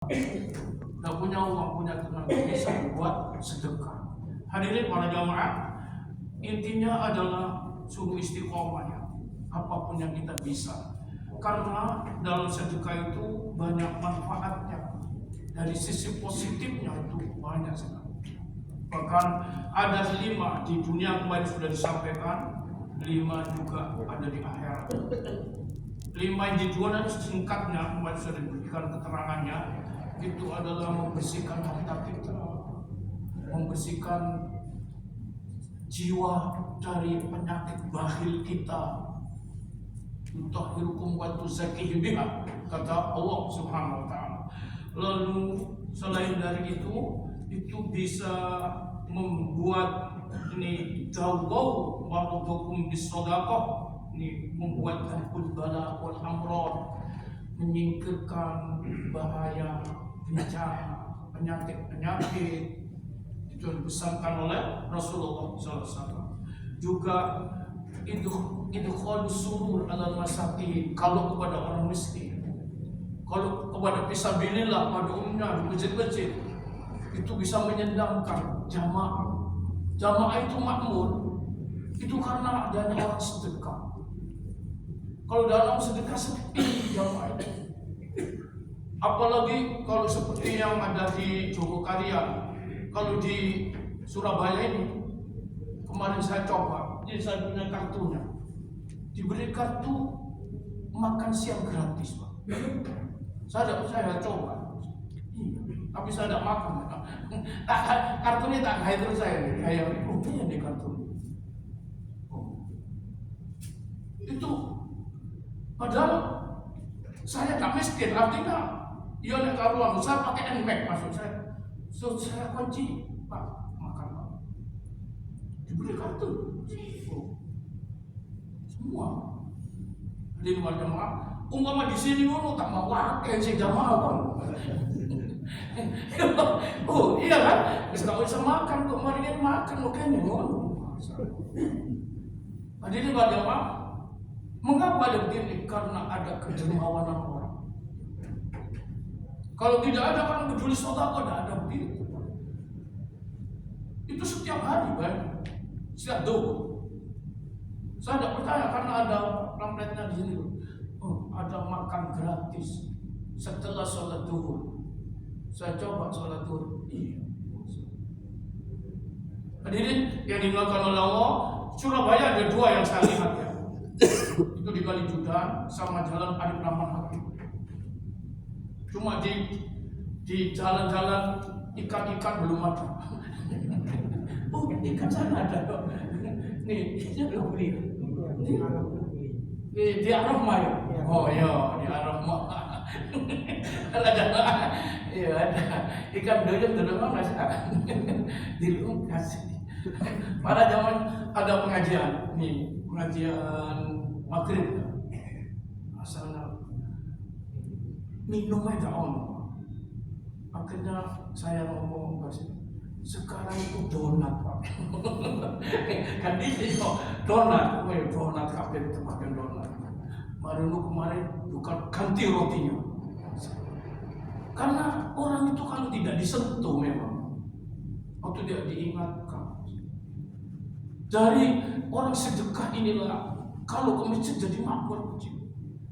Nggak punya uang, punya tenaga, bisa buat sedekah. Hadirin para jamaah, intinya adalah suruh istiqomah ya, apapun yang kita bisa. Karena dalam sedekah itu banyak manfaatnya. Dari sisi positifnya itu banyak sekali. Bahkan ada 5 di dunia kemarin sudah disampaikan, 5 juga ada di akhirat. 5 yang di dunia singkatnya kemarin sudah diberikan keterangannya, itu adalah membersihkan harta kita, membersihkan jiwa dari penyakit bakhil kita. Tutahhirukum wa tuzakkihim biha, kata Allah Subhanahu wa taala. Lalu selain dari itu bisa membuat ini jauh maradhukum bis-shadaqah, ini membuat al bala wal amrad, menyingkirkan bahaya bencana, penyakit itu dipesankan oleh Rasulullah SAW. Juga itu khalus surur ala masakin, kalau kepada orang miskin, kalau kepada fisabilillah pada umumnya di masjid-masjid, itu bisa menyenangkan jamaah. Jamaah itu makmur itu karena adanya orang sedekah. Kalau dalam sedekah sepi jamaah itu, apalagi kalau seperti yang ada di Jogokarya. Kalau di Surabaya ini kemarin saya coba, jadi saya punya kartunya, diberi kartu makan siang gratis, Pak. Saya coba, tapi saya tidak makan. Kartunya tak kaya terus saya, kayak buktinya di kartu. Itu padahal saya tak miskin, artinya ya nek karuan saya pakai NMAX maksud saya. So saya kunci, Pak, makan Pak. Diberi kartu. Semua. Di luar jamaah, umpama di sini dulu tak mau pakai si jamaah Pak. Oh iya kan? Bisa nggak bisa makan kok, mari kita makan makanya. Hadirin luar jamaah, mengapa ada begini? Karena ada kedermawanan orang. Kalau tidak ada orang peduli sedekah, tidak ada begitu. Itu setiap hari, Bang. Setiap doa. Saya tidak percaya karena ada pamfletnya di sini. Oh, ada makan gratis setelah sholat duhur. Saya coba sholat duhur. Iya. Hadirin yang dimuliakan oleh Allah, Surabaya ada 2 yang saya lihat ya. Itu di Kali Judan sama Jalan Arif Rahman Hakim. Cuma di jalan-jalan ikan-ikan belum ada. Oh, ikan sana ada kok. Nih, ini belum beli. Di Ar-Rahmah ya. Oh iya, di Ar-Rahmah. Ada. Iya ada. Ikan doyong masih ada. Di Lumkas. Pada zaman ada pengajian, nih pengajian maghrib. Asalnya minum aja akhirnya saya ngomong sekarang itu donat Pak. Kan ini kok donat kafe itu makan donat. Kemarin bukan ganti rotinya. Karena orang itu kalau tidak disentuh memang atau tidak diingatkan. Dari orang sedekah inilah kalau ke masjid jadi makmur.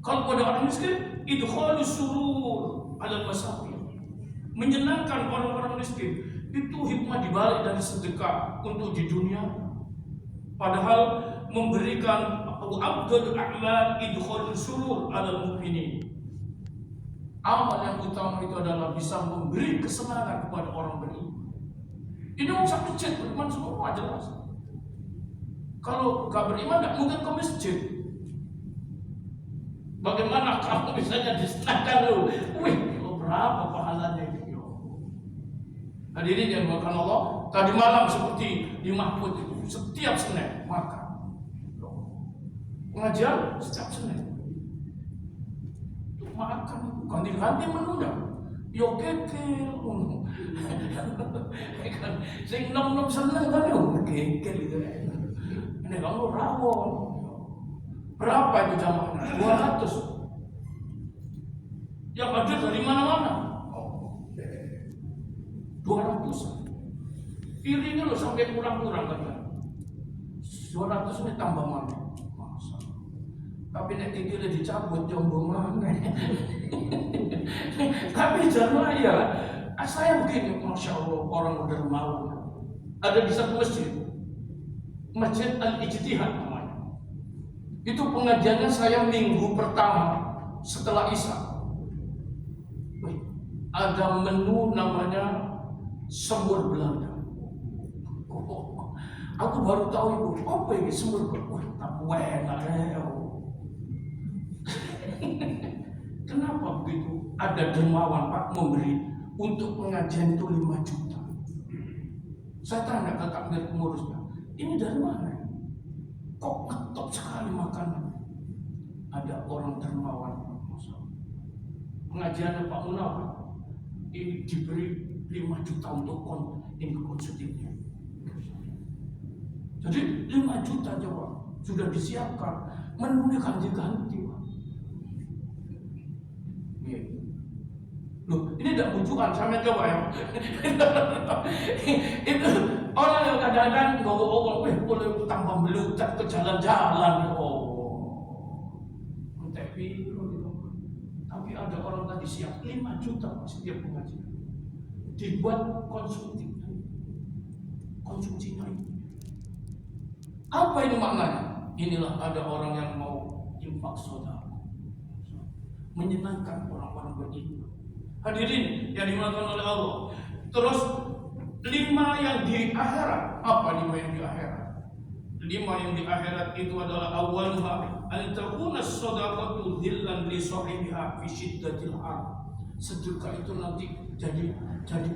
Kalau pada orang miskin, itu khalus surur ala masakin, menyenangkan orang-orang miskin. Itu hikmah dibalik dari sedekah untuk di dunia. Padahal memberikan abdul a'mal idkhulul surur ala mu'minin. Amal yang utama itu adalah bisa memberi kesenangan kepada orang beriman. Ini orang satu masjid beriman semua jelas. Kalau gak beriman gak mungkin ke masjid. Bagaimana kalau misalnya disenangkan lu? Wih, berapa pahalanya itu? Hadirin yang dimuliakan Allah, tadi malam seperti di Mahfud itu, setiap Senin makan. Pengajian setiap Senin. Itu makan, ganti-ganti menu dah. Yo kekel, sing nom seneng kan yo kekel itu. Ini kamu rawon. Berapa itu jamaahnya? 200. Yang ada dari mana-mana. 200. Iringnya lo sampai kurang-kurang kan? 200 ini tambah mana? Masa. Tapi nek titilnya dicabut jomblo mana? Tapi jangan ya. Saya begini, masya Allah, orang dermawan. Ada di satu masjid Al-Ijtihad namanya. Itu pengajiannya saya minggu pertama setelah Isya. Ada menu namanya semur Belanda. Aku baru tahu itu apa ini semur Belanda. Tak enak Kenapa begitu? Ada dermawan Pak memberi untuk pengajian itu 5 juta. Saya tanya ke takmir pengurusnya, ini dari mana? Kok ngetop sekali makanan? Ada orang dermawan. Pengajiannya Pak Munawar ini diberi 5 juta untuk konsultingnya. Jadi 5 juta coba sudah disiapkan, menunya ganti-ganti. Loh, ini tidak bujukan, sama coba ya. Itu orang yang kadang-kadang ngomong, boleh tambah melutat ke jalan-jalan. Tapi ada orang tadi siap 5 juta setiap pengajian. Dibuat konsultingnya ini. Apa ini maknanya? Inilah ada orang yang mau infak sedekah, menyenangkan orang-orang beriman. Hadirin yang dimuliakan oleh Allah. Terus 5 yang di akhirat. Apa 5 yang di akhirat? 5 yang di akhirat itu adalah awalnya an takuna shadaqatu dhillan li sahibiha fi shiddatil har. Sedekah itu nanti jadi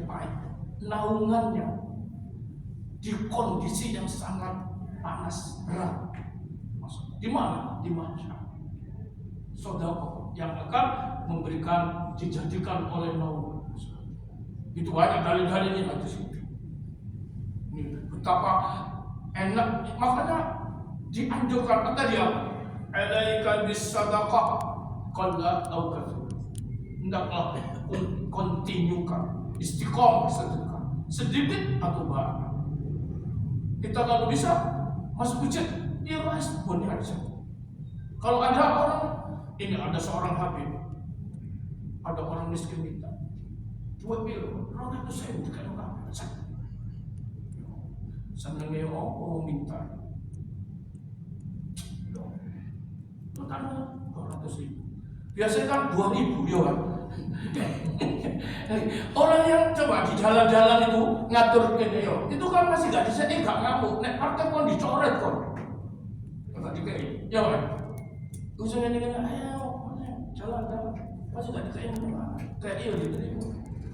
pahit. Naungannya di kondisi yang sangat panas berat. Di mana? Di masyarakat. Sedekah yang akan memberikan dijadikan oleh naungan. Itu banyak dalil-dalilnya hadis itu. Betapa enak, makanya dianjurkan tadi apa? Alaika bis sadaqah qalla aw katsur. Hendaklah kontinukan istiqomah sedekah, sedikit atau banyak. Kita kalau bisa masuk masjid, ya mas boleh aja. Kalau ada orang, ini ada seorang habib, ada orang miskin minta 2 kilo, 200.000 kan orang senangnya orang minta. Karena 200.000. Biasanya kan 2.000 ya kan. Orang yang coba di jalan-jalan itu ngatur yo, itu kan masih gak bisa, gak ngamuk. Nek partai kon dicoret kon. Kata DKI, ya kan. Usaha ini ayo jalan-jalan. Masih gak DKI mana? Kayak iya gitu.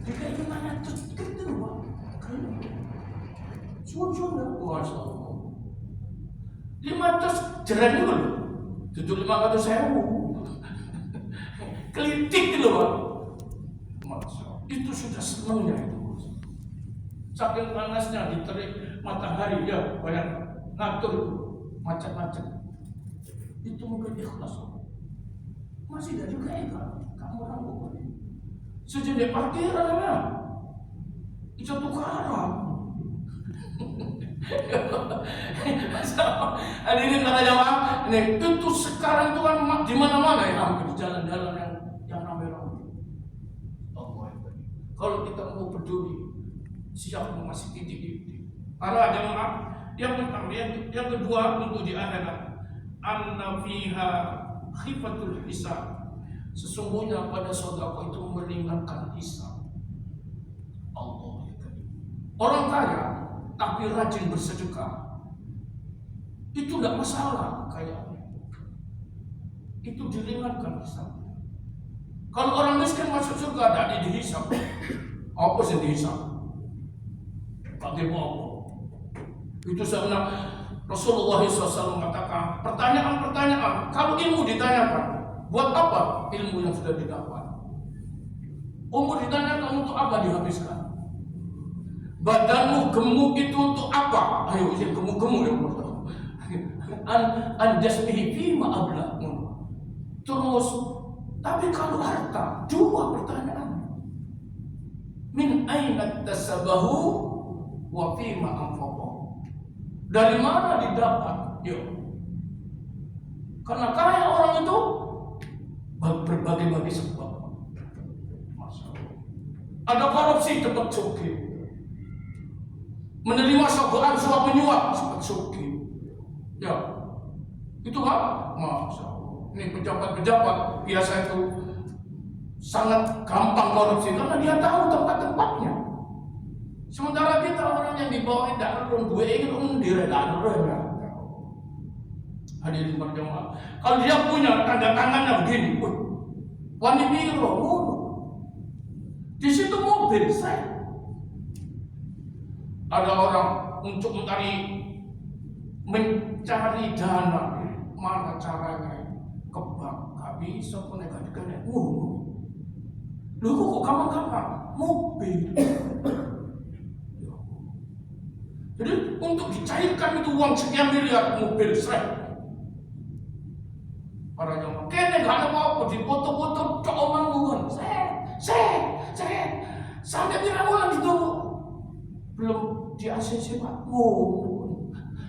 DKI itu nanya terus gitu Pak. Susun dah, masya Allah. 500 jeren itu loh. Tujuh 500.000. Kelitik gitu Pak. Masya Allah. Itu sudah senangnya itu. Saking panasnya diterik matahari ya, banyak ngatur itu macam-macam. Itu mungkin ikhlas. Masih ada juga kamu rambut. Sejenis parkirannya itu tukaran. Hadirin para jamaah, itu sekarang itu kan di mana-mana ya, hampir di jalan-jalan yang ramai-ramai. Kalau kita mau peduli, siap mengasih titik-titik. Para jamaah, yang pertama, yang kedua untuk di akhirat, anna fiha khifatul hisab. Sesungguhnya pada sedekah itu meringankan hisab. Allah ya Karim. Orang kaya tapi rajin bersedekah itu tidak masalah kayaknya. Itu diringankan hisab. Kalau orang miskin masuk surga tidak dihisab. Apa sih dihisab? Pakai apa? Itu sebenarnya Rasulullah SAW mengatakan pertanyaan-pertanyaan. Kalau ilmu ditanyakan, buat apa ilmu yang sudah didapat? Umur ditanyakan untuk apa dihabiskan? Badanmu gemuk itu untuk apa? Ayo, gemuk-gemuk ya Anjasmihi fima abla. Terus, tapi kalau harta, 2 pertanyaan. Min aina tasabahu wa fima anfaqahu. Dari mana didapat? Yo. Karena kaya orang itu berbagai-bagai sebab. Ada korupsi dapat sugih. Menerima sogokan suap menyuap dapat sugih. Ya. Itu kan? Masya Allah. Ini pejabat-pejabat biasa itu sangat gampang korupsi karena dia tahu tempat-tempatnya. Sementara kita orang yang dibawa tidak orang gue ingin direlakan. Hadirin berjamaah. Kalau dia punya tanda tangannya begini, wani biro, di situ mobil saya. Ada orang untuk mencari dana, mana caranya? Ke bank, gak bisa pun negatif-negatif. Lu kok kamu mobil? Jadi untuk dicairkan itu uang sekian miliar mobil saya. Para jamaah, kene gak ada apa-apa di foto-foto cok omongan. Saya sampai bilang gitu. Belum di ACC Pak.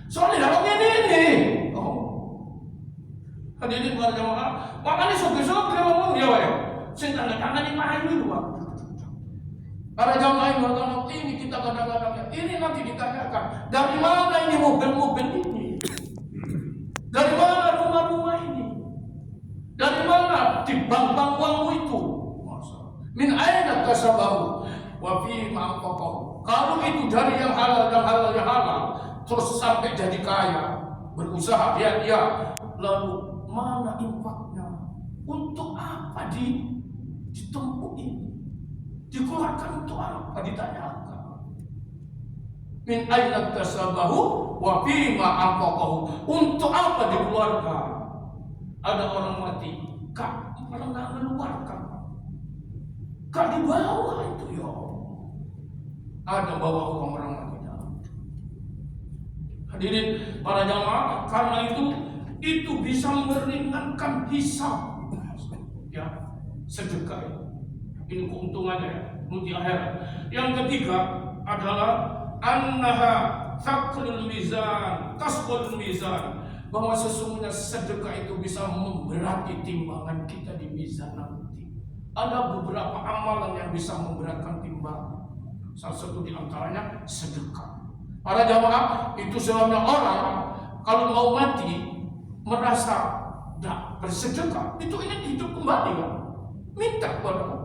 Soalnya dalam ini. Hadirin para jamaah, makanya sopir-sopir ngomong ya wae. Sing tanda tangan yang lain itu Pak. Para jamaah yang bertanya ini kita kadang-kadang ini nanti ditanyakan dari mana ini mobil-mobil ini, dari mana rumah-rumah ini, dari mana di bank-bank uangmu itu. Min aina kasabahu wa fi ma anfaqahu. Kalau itu dari yang halal yang halal, terus sampai jadi kaya, berusaha dia lalu mana infaknya? Untuk apa ditempuh ini? Dikeluarkan untuk apa? Ditanyakan. Min aina tasabahu wa fima anfaqahu. Untuk apa dikeluarkan? Ada orang mati, kak malah nggak mengeluarkan. Kak di bawah itu ya. Ada bawa uang orang mati. Hadirin para jamaah, karena itu bisa meringankan hisab. Ya, sedekah ini keuntungannya di akhirat. Yang ketiga adalah annaha thaqlul mizan, tasqul mizan, bahwa sesungguhnya sedekah itu bisa memberati timbangan kita di mizan nanti. Ada beberapa amalan yang bisa memberatkan timbangan. Salah satu di antaranya sedekah. Para jamaah, itu sebabnya orang kalau mau mati merasa tidak bersedekah, itu ingin hidup kembali kan? Minta kepada Allah.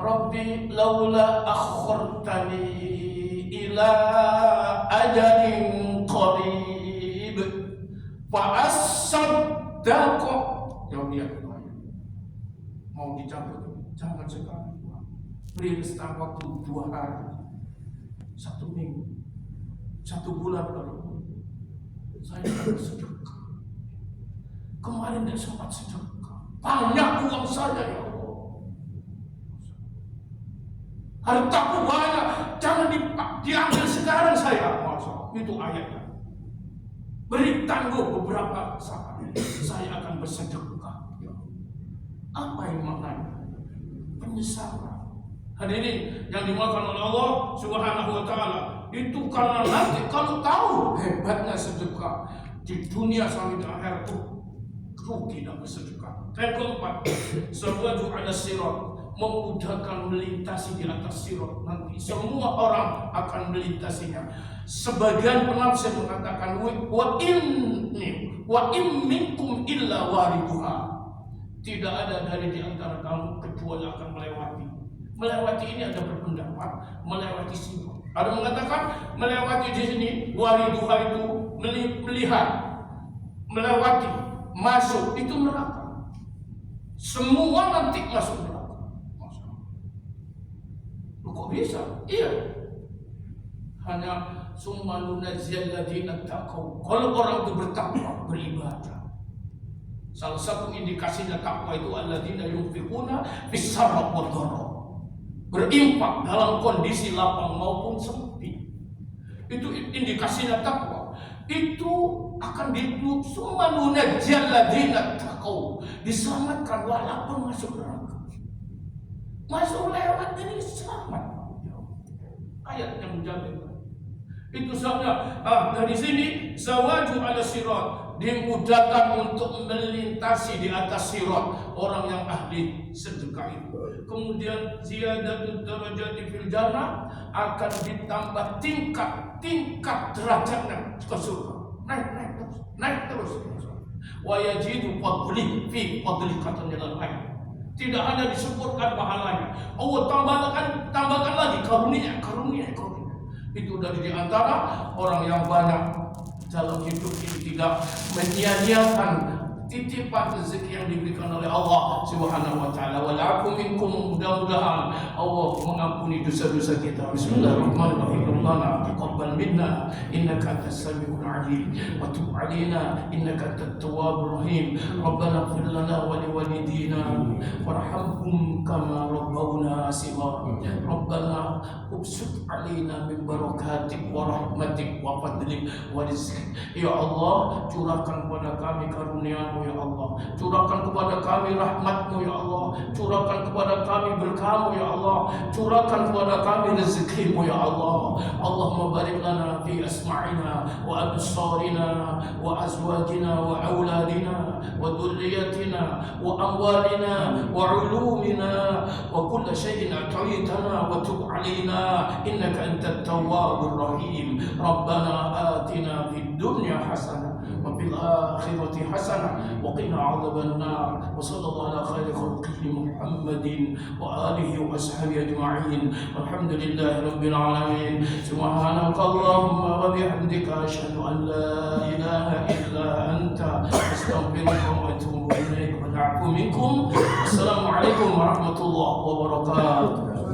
Rabbi laula akhortani ila ajalin qarib fa asaddaqu. Yang dia mau dicabut, jangan sekarang. Beri restart waktu 2 hari, 1 minggu, 1 bulan lalu. Saya bersedekah. Kemarin tidak sempat sedekah. Banyak uang saya ya Allah. Hartaku banyak, jangan diambil sekarang saya. Masya, itu ayatnya. Beri tangguh beberapa saat, saya akan bersedekah. Apa yang maknanya? Penyesalan. Hadirin yang dimuliakan oleh Allah Subhanahu wa taala, itu karena nanti kalau tahu hebatnya sedekah di dunia sampai di akhirat itu rugi tidak bersedekah. Yang keempat, sawaju ala sirat, memudahkan melintasi di atas sirat nanti. Semua orang akan melintasinya. Sebagian penafsir mengatakan wa in minkum illa wariduha. Tidak ada dari di antara kamu kecuali akan melewati. Melewati ini ada berpendapat melewati sirat. Ada mengatakan melewati di sini wariduha itu melihat, melewati, masuk itu neraka. Semua nanti masuk neraka. Kok bisa? Iya. Hanya summa nunajjil ladzina taqaw. Kalau orang itu bertakwa, beribadah. Salah satu indikasinya takwa itu alladzina yunfiquna fis-sarra wad-dharra. Berinfak dalam kondisi lapang maupun sepi. Itu indikasinya takwa. Itu akan summa nunajjil ladzina taqaw. Diselamatkan walaupun masuk neraka. masuk lewat ini selamat. Ayat yang menjamin. Itu saja. Dari sini zawaju ala sirat, dimudahkan untuk melintasi di atas sirat orang yang ahli sedekah itu. Kemudian ziyadatul darajati fil jannah, akan ditambah tingkat derajatnya ke surga. Naik terus. Wa yajidu fadli fi fadli, katanya dalam ayat. Tidak hanya disebutkan pahalanya, Allah tambahkan lagi karunia. Itu dari di antara orang yang banyak dalam hidup ini tidak menyia-nyiakan titipan rezeki yang diberikan oleh Allah Subhanahu wa taala. Walakum minkum, mudah-mudahan Allah mengampuni dosa-dosa kita. Bismillahirrahmanirrahim. Rabbana taqabbal minna innaka antas samiul alim wa tub alaina innaka antat tawwabur rahim. Rabbana ighfir lana wa liwalidina warhamhum kama rabbawna shighara. Rabbana ubsut alaina min barakatik wa rahmatik wa fadlik wa rizqik. Ya Allah, curahkan kepada kami karunia-Mu ya Allah, curahkan kepada kami rahmat-Mu ya Allah, curahkan kepada kami berkah-Mu ya Allah, curahkan kepada kami rezeki-Mu ya Allah. Allahumma barik lana fi asma'ina wa absarina wa azwajina wa auladina wa dhurriyyatina wa amwalina wa ulumina wa kulli shay'in a'taytana wa tub 'alaina innaka antat tawwabur rahim. Rabbana atina fid dunya hasanah wa fil akhirati hasanah wa qina 'adzaban nar. Wa sallallahu ala khairi khalqihi Muhammadin wa alihi wa ashabihi ajma'in. Walhamdulillahi rabbil alamin. Subhanakallahumma wa bihamdika asyhadu an la ilaha illa anta astaghfiruka wa atubu ilaik. Wa na'fu minkum. Assalamualaikum warahmatullahi wabarakatuh.